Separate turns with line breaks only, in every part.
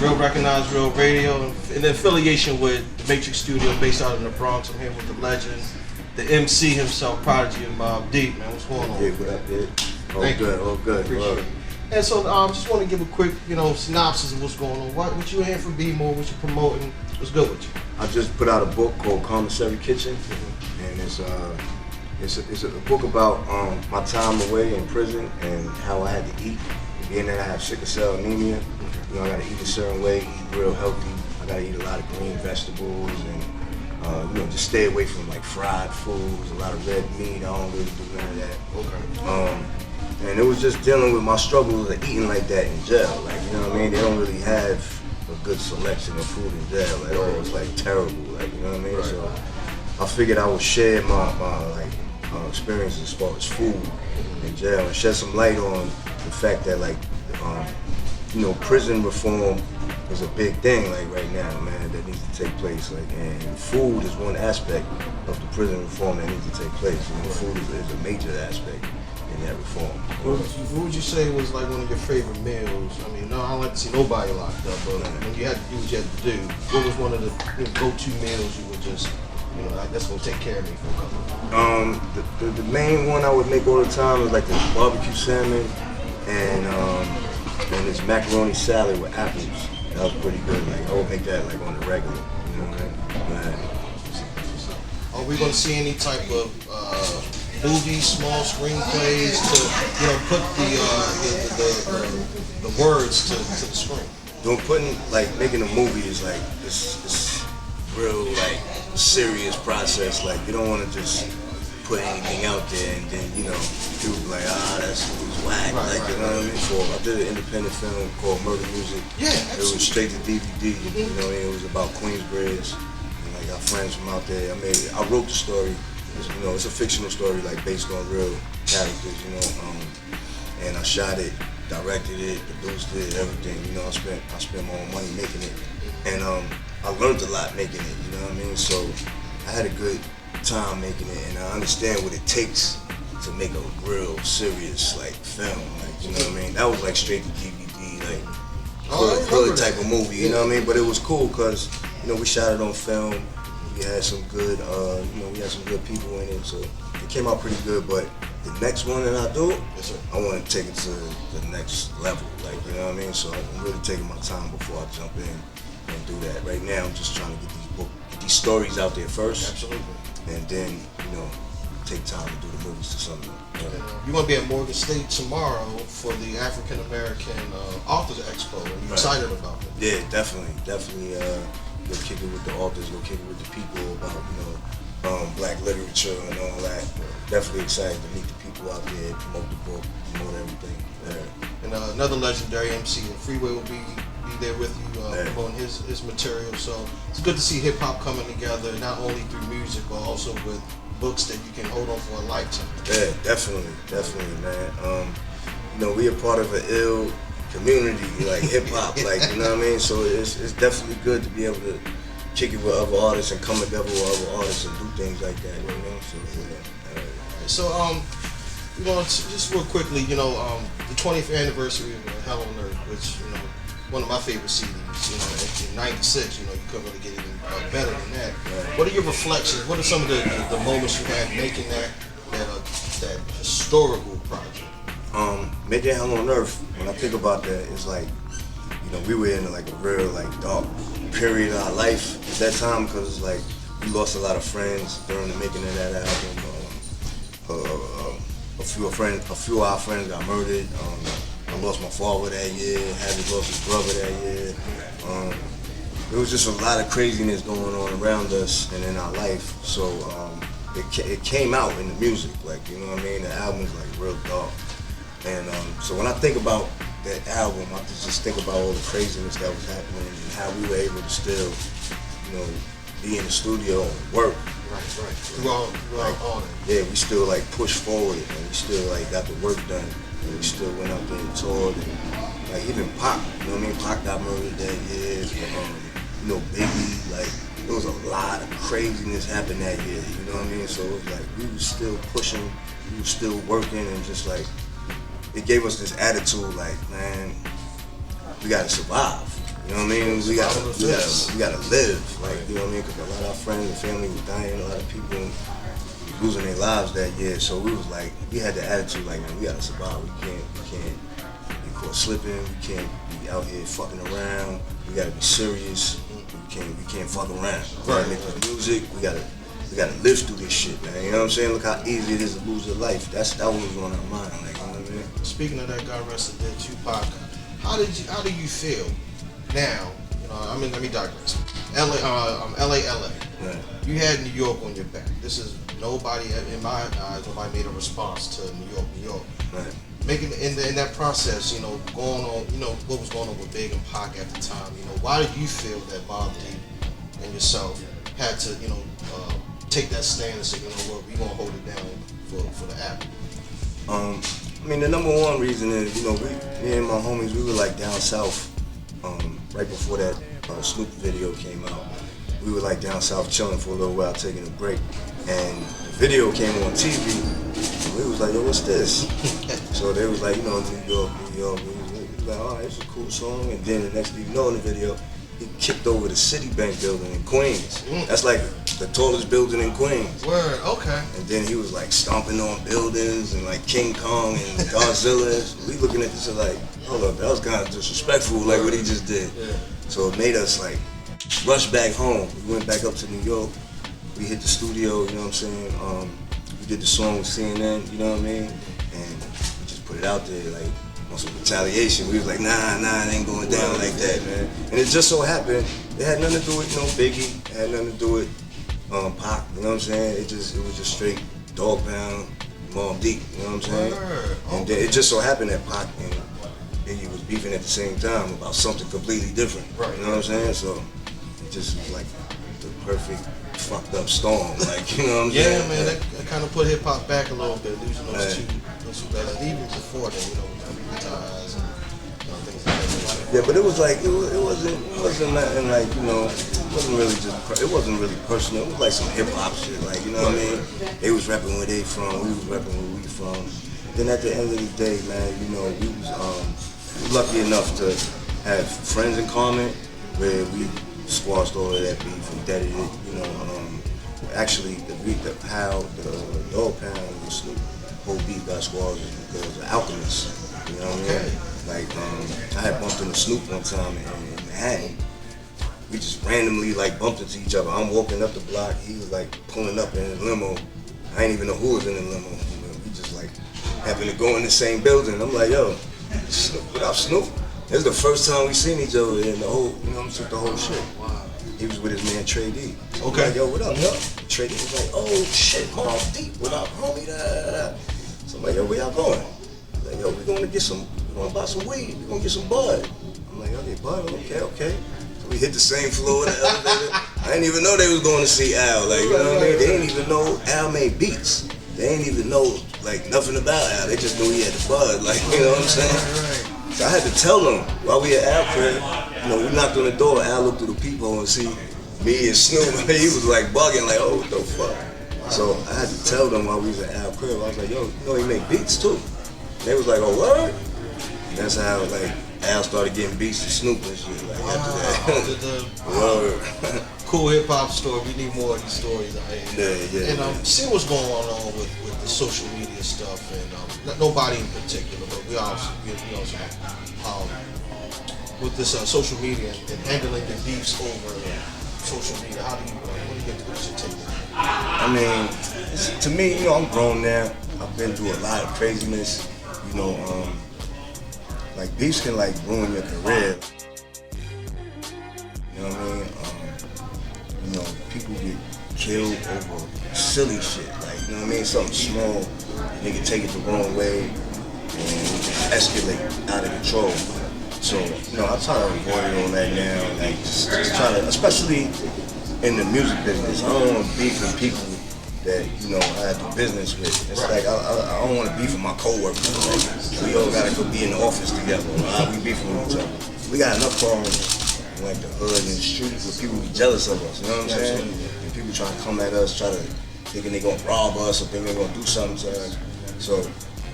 Real Recognized Real Radio, in affiliation with the Matrix Studio based out in the Bronx. I'm here with the legend, the MC himself, Prodigy and Mobb. Deep, man, what's going on?
Yeah, what up, dude? All good.
Appreciate it. And so, just want to give a quick, synopsis of what's going on. What you in for B-More? What you promoting? What's good with you?
I just put out a book called Commissary Kitchen, and it's a book about my time away in prison and how I had to eat. Being that I have sickle cell anemia, I gotta eat a certain way, eat real healthy. I gotta eat a lot of green vegetables and just stay away from like fried foods, a lot of red meat. I don't really do none of that. Okay. And it was just dealing with my struggles of eating like that in jail. Like, you know what I mean? They don't really have a good selection of food in jail. Like, oh, it's like terrible. Like, you know what I mean? Right. So I figured I would share my experiences as far as food in jail and shed some light on the fact that prison reform is a big thing like right now, man, that needs to take place. Like, and food is one aspect of the prison reform that needs to take place. Food is a major aspect in that reform.
What would you say was like one of your favorite meals? I mean, no, I don't like to see nobody locked up, but when you had to do what you had to do, what was one of the go-to meals you would just, that's gonna take care of me for a couple?
The main one I would make all the time is like the barbecue salmon and this macaroni salad with apples. That was pretty good. Like, I would make that like on the regular. You know what I mean?
Are we gonna see any type of movies, small screenplays to put the words to the screen?
Making a movie is like it's real like serious process. Like, you don't want to just put anything out there and then people be like, that's whack. You know what I mean? So I did an independent film called Murder Music.
Yeah,
absolutely. It was straight to DVD. It was about Queensbridge. And I got friends from out there. I wrote the story. It's a fictional story, like based on real characters, and I shot it, directed it, produced it, everything. I spent my own money making it, and I learned a lot making it. You know what I mean? So I had a good time making it, and I understand what it takes to make a real serious like film. Like, you know what I mean? That was like straight to DVD, like hood type of movie. You know what I mean? But it was cool because we shot it on film. We had some good, we had some good people in it, so it came out pretty good. But the next one that I do, I want to take it to the next level, like, you know what I mean? So I'm really taking my time before I jump in and do that. Right now, I'm just trying to get these stories out there first.
Absolutely.
And then, take time to do the movies to something.
You're going to be at Morgan State tomorrow for the African American Authors Expo. Are you excited about it?
Yeah, definitely. Go kick it with the authors, go kick it with the people about, black literature and all that. Definitely excited to meet the people out there, promote the book, promote everything. Yeah.
And another legendary MC, Freeway, will be there with you promoting his material. So it's good to see hip hop coming together, not only through music, but also with books that you can hold on for a lifetime.
Yeah, definitely, man. We are part of an ill community, like hip hop, like, you know what I mean? So it's definitely good to be able to kick it with other artists and come together with other artists and do things like that, So,
just real quickly, the 20th anniversary of Hell on Earth, which, one of my favorite CDs, in 96, you couldn't really get even better than that. Right. What are your reflections? What are some of the moments you had making that historical project?
Making Hell on Earth, when I think about that, it's like, we were in like a real like dark period of our life at that time, because it's like we lost a lot of friends during the making of that album. A few of our friends got murdered. I lost my father that year. Hadley lost his brother that year. There was just a lot of craziness going on around us and in our life. So it came out in the music, like, you know what I mean? The album's like real dark. And so when I think about that album, I just think about all the craziness that was happening and how we were able to still, be in the studio and work.
Right. Throughout all that.
Yeah, we still like pushed forward and we still like got the work done. And we still went out there and toured. And like even Pac, Pac got murdered that year. Biggie, like there was a lot of craziness happened that year. You know what I mean? So it was like we were still pushing, we were still working, and just like it gave us this attitude, like, man, we gotta survive. You know what I mean? We gotta live, like, you know what I mean? Because a lot of our friends and family was dying, a lot of people losing their lives that year. So we was like, we had the attitude like, man, we gotta survive. We can't be caught slipping. We can't be out here fucking around. We gotta be serious. We can't fuck around. We gotta make the music. We gotta live through this shit, man. You know what I'm saying? Look how easy it is to lose your life. That was on our mind, like, you know what I mean?
Speaking of that, God rest the dead, Tupac. How do you feel now? You know, I mean, let me digress. LA.
Right.
You had New York on your back. This is nobody in my eyes. Nobody made a response to New York.
Right.
Making in that process, you know, going on, you know, what was going on with Big and Pac at the time. You know, why did you feel that Mobb Deep and yourself had to, you know, take that stand and say, you know what, we gonna hold it down for the app?
I mean, the number one reason is, you know, me and my homies, we were like down south, right before that Snoop video came out. We were like down south chilling for a little while, taking a break, and the video came on TV, and we was like, yo, what's this? So they was like, you know, New York. We was like, all right, it's a cool song, and then the next thing you know in the video, he kicked over the Citibank building in Queens. That's like the tallest building in Queens.
Word, okay.
And then he was like stomping on buildings and like King Kong and Godzilla. We looking at this and like, hold up, that was kind of disrespectful, like what he just did.
Yeah.
So it made us like rush back home. We went back up to New York. We hit the studio, you know what I'm saying? We did the song with CNN, you know what I mean? And we just put it out there like on some retaliation. We was like, nah, it ain't going down like that, man. And it just so happened, it had nothing to do with, you know, Biggie. It had nothing to do with Pac, you know what I'm saying? It was just straight dog pound, Mobb Deep, you know what I'm saying? And then it just so happened that Pac and Biggie was beefing at the same time about something completely different, you know what I'm saying? So it just was like the perfect fucked up storm, like, you know what I'm saying?
Yeah, man, that kind of put hip hop back a little bit, losing those two brothers. Even before that, you know, with ties and things like that.
Yeah, but it was like it wasn't nothing like, you know, it wasn't really personal. It was like some hip hop shit, like, you know what I mean? They was rapping where they from, we was rapping where we from. Then at the end of the day, man, you know, we was lucky enough to have friends in common where we squashed all of that beef and deaded it, you know. Actually, how the dog pound and the Snoop whole beef got squashed is because of Alchemist, you know what I mean? Like, I had bumped into Snoop one time in Manhattan. We just randomly like bumped into each other. I'm walking up the block, he was like pulling up in his limo. I didn't even know who was in the limo. We just like happened to go in the same building. I'm like, yo, Snoop, what up, Snoop? This is the first time we seen each other in the whole, you know what I'm saying, the whole shit.
Wow.
He was with his man Trey D.
Okay.
Like, yo, what up, yo? Trey D was like, oh shit, Mobb Deep, what up, homie? Da. So I'm like, yo, where y'all going? He's like, yo, we're gonna buy some weed, we're gonna get some bud. I'm like, okay, bud, okay. So we hit the same floor of the elevator. I didn't even know they was going to see Al, like, you know what I mean? They didn't even know Al made beats. They didn't even know, like, nothing about Al. They just knew he had the bud, like, you know what I'm saying? So I had to tell them while we at Al crib, you know, we knocked on the door, Al looked through the peephole and see me and Snoop. He was like bugging, like, oh, what the fuck? So I had to tell them while we was at Al crib, I was like, yo, you know he make beats too. And they was like, oh, word? And that's how, like, Al started getting beats to Snoop and shit, like, after that. Word.
Cool hip hop story. We need more of these stories out here.
Yeah.
And see what's going on with the social media stuff, and nobody in particular, but we also with this social media and handling the beefs over social media. What do you get to what's your take on it?
I mean, to me, you know, I'm grown now. I've been through a lot of craziness. You know, like beefs can like ruin your career. You know what I mean? You know, people get killed over silly shit. Like, you know what I mean? Something small, they can take it the wrong way and escalate out of control. So, you know, I try to avoid all that now. Like, just try to, especially in the music business, I don't want to beef with people that, you know, I do business with. It's like, I don't want to beef with my coworkers. Like, we all got to go be in the office together. We beefing with each other. We got enough problems like the hood and the street where people be jealous of us, you know what I'm saying? And people trying to come at us, thinking they gonna rob us or thinking they gonna do something to us. So,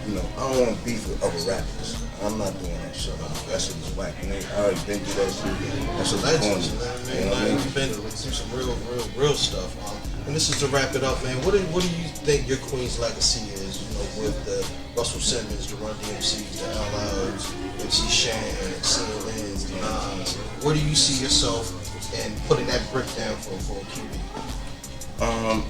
you know, I don't want to beef with other rappers. I'm not doing that shit. That shit is whack. I already been through that shit. That shit's
Legends,
corny.
man.
You know what I mean?
You've been through some real stuff. And this is to wrap it up, man. What do you think your Queen's legacy is? You know, with the Russell Simmons, the Run DMCs, the LLs, MC Shan, CLNs, the Nas. Where do you see yourself in putting that brick down for QB?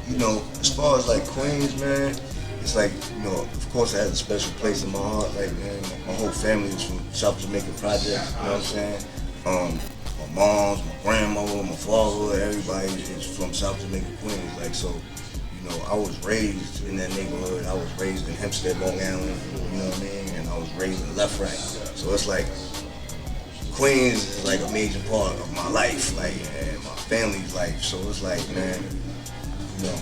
You know, as far as like Queens, man, it's like, you know, of course it has a special place in my heart. Like, man, my whole family is from South Jamaican Projects, you know what I'm saying? My mom's, my grandmother, my father, everybody is from South Jamaican Queens. Like, so, you know, I was raised in that neighborhood. I was raised in Hempstead, Long Island, you know what I mean? And I was raised in Left Rack. So it's like, Queens is like a major part of my life, like, and my family's life. So it's like, man, you know,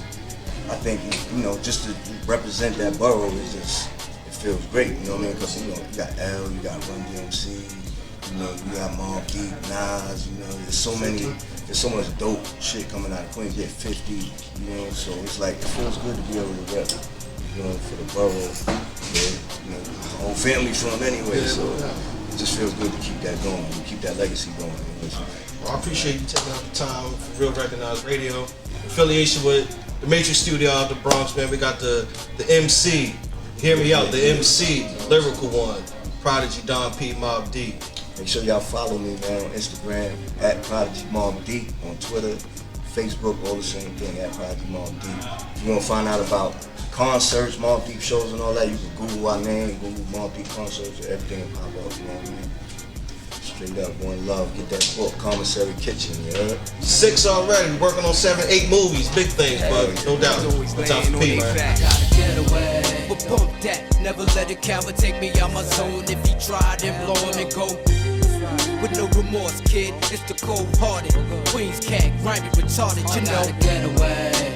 I think, you know, just to represent that borough is just, it feels great, you know what I mean? Because, you know, you got L, you got Run DMC, you know, you got Mobb, Nas, you know, there's so much dope shit coming out of Queens, get 50, you know, so it's like, it feels good to be able to rep, you know, for the borough, where, you know, the whole family's from anyway, so it just feels good to keep that going, and keep that legacy going.
Well, I appreciate you taking out the time for Real Recognized Radio. Affiliation with the Matrix Studio out the Bronx, man. We got the MC, hear me out, the MC, lyrical one, Prodigy, Don P, Mobb D.
Make sure y'all follow me, man, on Instagram, at Prodigy Mobb D, on Twitter, Facebook, all the same thing, at Prodigy Mobb D. If you want to find out about concerts, Mobb Deep shows and all that, you can Google our name, Google Mobb Deep concerts, everything will pop up, you know what I mean? Straight up, one love. Get that book, Commissary Kitchen, you heard?
6 already, working on 7, 8 movies, big things, but no doubt. What's out for P, man?
But bump that, never let a coward take me out my zone. If he tried, then blow him and go. With no remorse, kid, it's the cold-hearted Queens cat, grimy, retarded, you know. Get away.